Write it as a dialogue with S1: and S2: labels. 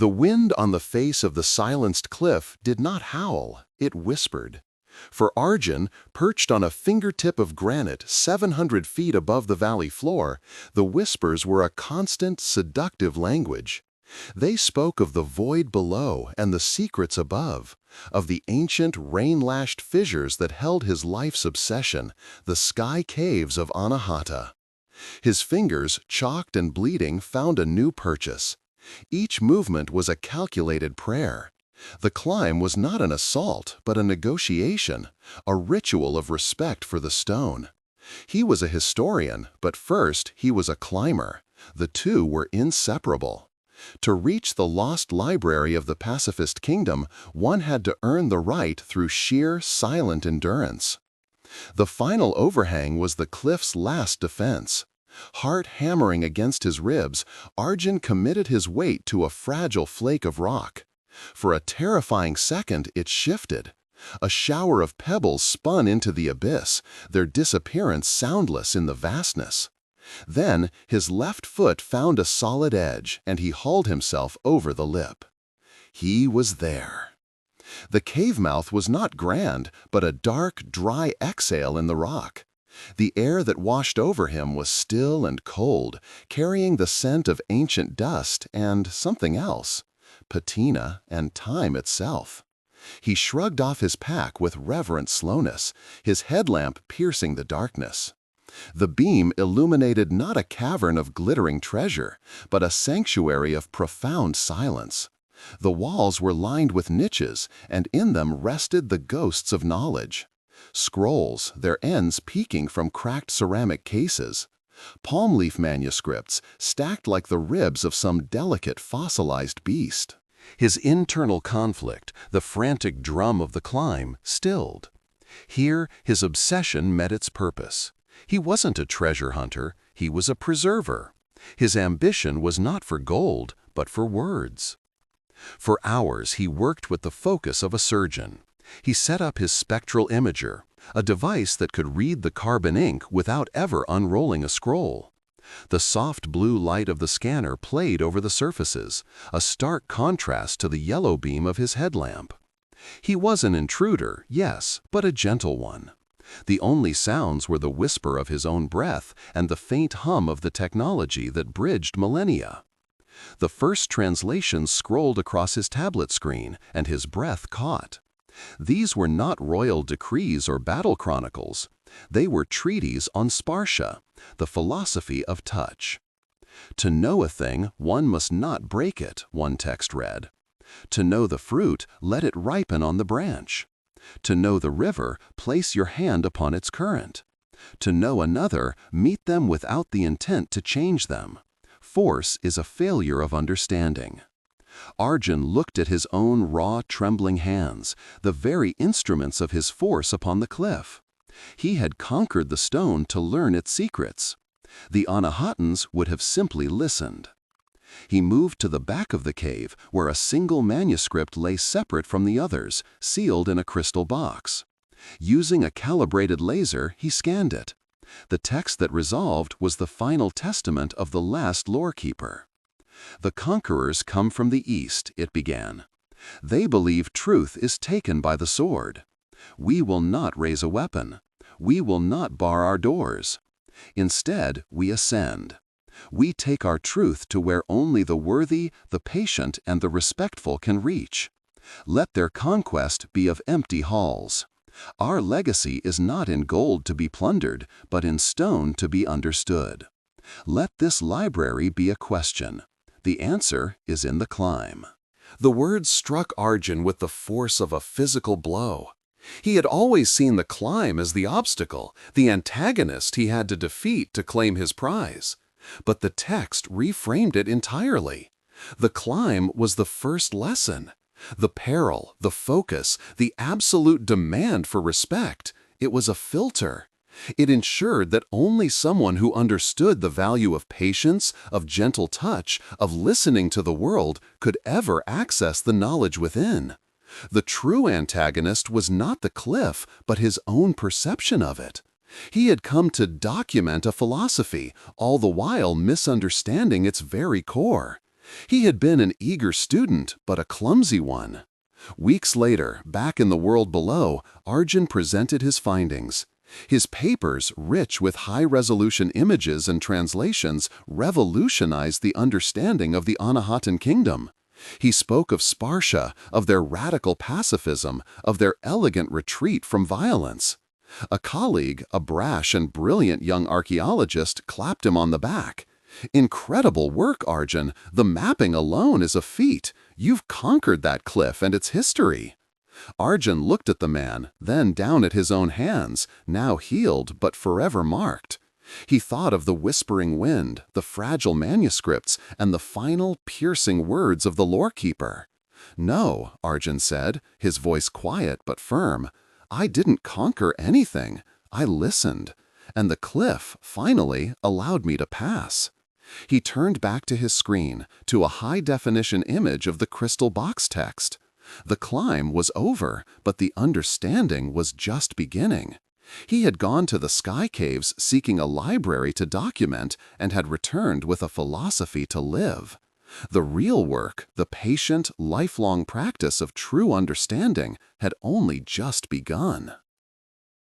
S1: The wind on the face of the silenced cliff did not howl, it whispered. For Arjun, perched on a fingertip of granite 700 feet above the valley floor, the whispers were a constant, seductive language. They spoke of the void below and the secrets above, of the ancient, rain-lashed fissures that held his life's obsession, the sky caves of Anahata. His fingers, chalked and bleeding, found a new purchase. Each movement was a calculated prayer. The climb was not an assault, but a negotiation, a ritual of respect for the stone. He was a historian, but first he was a climber. The two were inseparable. To reach the lost library of the pacifist kingdom, one had to earn the right through sheer, silent endurance. The final overhang was the cliff's last defense. Heart hammering against his ribs, Arjun committed his weight to a fragile flake of rock. For a terrifying second, it shifted. A shower of pebbles spun into the abyss, their disappearance soundless in the vastness. Then, his left foot found a solid edge, and he hauled himself over the lip. He was there. The cave mouth was not grand, but a dark, dry exhale in the rock. The air that washed over him was still and cold, carrying the scent of ancient dust and something else. Patina and time itself. He shrugged off his pack with reverent slowness, his headlamp piercing the darkness. The beam illuminated not a cavern of glittering treasure, but a sanctuary of profound silence. The walls were lined with niches, and in them rested the ghosts of knowledge. Scrolls, their ends peeking from cracked ceramic cases. Palm leaf manuscripts, stacked like the ribs of some delicate fossilized beast. His internal conflict, the frantic drum of the climb, stilled. Here, his obsession met its purpose. He wasn't a treasure hunter, he was a preserver. His ambition was not for gold, but for words. For hours he worked with the focus of a surgeon. He set up his spectral imager, a device that could read the carbon ink without ever unrolling a scroll. The soft blue light of the scanner played over the surfaces, a stark contrast to the yellow beam of his headlamp. He was an intruder, yes, but a gentle one. The only sounds were the whisper of his own breath and the faint hum of the technology that bridged millennia. The first translations scrolled across his tablet screen, and his breath caught. These were not royal decrees or battle chronicles. They were treatises on sparsha, the philosophy of touch. To know a thing, one must not break it, one text read. To know the fruit, let it ripen on the branch. To know the river, place your hand upon its current. To know another, meet them without the intent to change them. Force is a failure of understanding. Arjun looked at his own raw, trembling hands, the very instruments of his force upon the cliff. He had conquered the stone to learn its secrets. The Anahatans would have simply listened. He moved to the back of the cave, where a single manuscript lay separate from the others, sealed in a crystal box. Using a calibrated laser, he scanned it. The text that resolved was the final testament of the last lorekeeper. The conquerors come from the east, it began. They believe truth is taken by the sword. We will not raise a weapon. We will not bar our doors. Instead, we ascend. We take our truth to where only the worthy, the patient, and the respectful can reach. Let their conquest be of empty halls. Our legacy is not in gold to be plundered, but in stone to be understood. Let this library be a question. The answer is in the climb. The words struck Arjun with the force of a physical blow. He had always seen the climb as the obstacle, the antagonist he had to defeat to claim his prize. But the text reframed it entirely. The climb was the first lesson. The peril, the focus, the absolute demand for respect. It was a filter. It ensured that only someone who understood the value of patience, of gentle touch, of listening to the world could ever access the knowledge within. The true antagonist was not the cliff, but his own perception of it. He had come to document a philosophy, all the while misunderstanding its very core. He had been an eager student, but a clumsy one. Weeks later, back in the world below, Arjun presented his findings. His papers, rich with high-resolution images and translations, revolutionized the understanding of the Anahatan kingdom. He spoke of Sparsha, of their radical pacifism, of their elegant retreat from violence. A colleague, a brash and brilliant young archaeologist, clapped him on the back. "Incredible work, Arjun. The mapping alone is a feat. You've conquered that cliff and its history." Arjun looked at the man, then down at his own hands, now healed but forever marked. He thought of the whispering wind, the fragile manuscripts, and the final, piercing words of the lorekeeper. "No," Arjun said, his voice quiet but firm. "I didn't conquer anything. I listened. And the cliff, finally, allowed me to pass." He turned back to his screen, to a high-definition image of the crystal box text. The climb was over, but the understanding was just beginning. He had gone to the sky caves seeking a library to document and had returned with a philosophy to live. The real work, the patient, lifelong practice of true understanding, had only just begun.